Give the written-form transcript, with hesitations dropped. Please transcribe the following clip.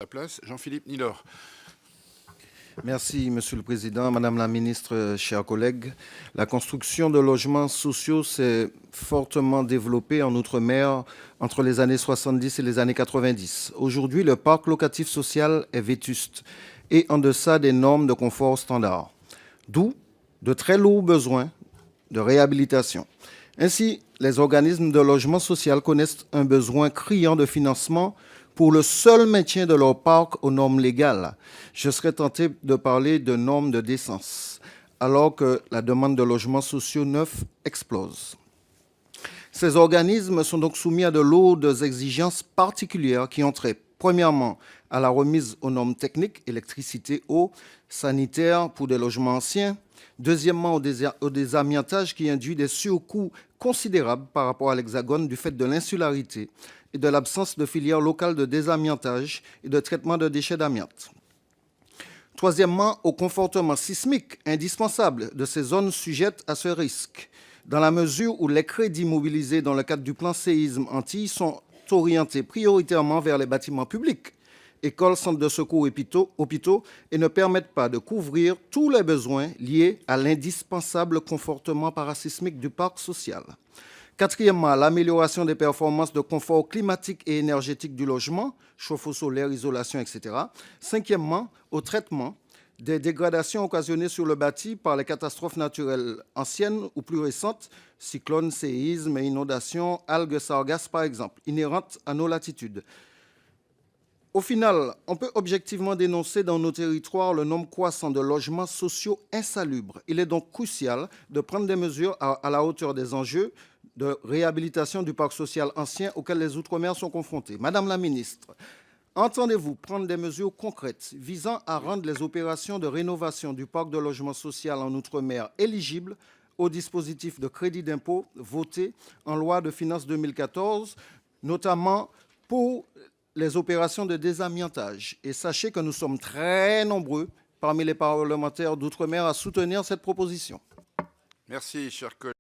sa place. Jean-Philippe Nilor. Merci, Monsieur le Président, Madame la Ministre, chers collègues. La construction de logements sociaux s'est fortement développée en Outre-mer entre les années 70 et les années 90. Aujourd'hui, le parc locatif social est vétuste et en deçà des normes de confort standard, d'où de très lourds besoins de réhabilitation. Ainsi, les organismes de logement social connaissent un besoin criant de financement pour le seul maintien de leur parc aux normes légales. Je serais tenté de parler de normes de décence, alors que la demande de logements sociaux neufs explose. Ces organismes sont donc soumis à de lourdes exigences particulières qui ont trait, premièrement, à la remise aux normes techniques, électricité, eau, sanitaire pour des logements anciens, deuxièmement, au désamiantage qui induit des surcoûts considérables par rapport à l'Hexagone du fait de l'insularité et de l'absence de filière locale de désamiantage et de traitement de déchets d'amiante. Troisièmement, au confortement sismique indispensable de ces zones sujettes à ce risque, dans la mesure où les crédits mobilisés dans le cadre du plan séisme Antilles sont orientés prioritairement vers les bâtiments publics, écoles, centres de secours, hôpitaux, et ne permettent pas de couvrir tous les besoins liés à l'indispensable confortement parasismique du parc social. Quatrièmement, l'amélioration des performances de confort climatique et énergétique du logement, chauffe-eau solaire, isolation, etc. Cinquièmement, au traitement des dégradations occasionnées sur le bâti par les catastrophes naturelles anciennes ou plus récentes, cyclones, séismes, inondations, algues sargasses par exemple, inhérentes à nos latitudes. Au final, on peut objectivement dénoncer dans nos territoires le nombre croissant de logements sociaux insalubres. Il est donc crucial de prendre des mesures à la hauteur des enjeux de réhabilitation du parc social ancien auxquels les Outre-mer sont confrontés. Madame la ministre, entendez-vous prendre des mesures concrètes visant à rendre les opérations de rénovation du parc de logement social en Outre-mer éligibles au dispositif de crédit d'impôt voté en loi de finances 2014, notamment pour les opérations de désamiantage? Et sachez que nous sommes très nombreux parmi les parlementaires d'Outre-mer à soutenir cette proposition. Merci, cher collègue.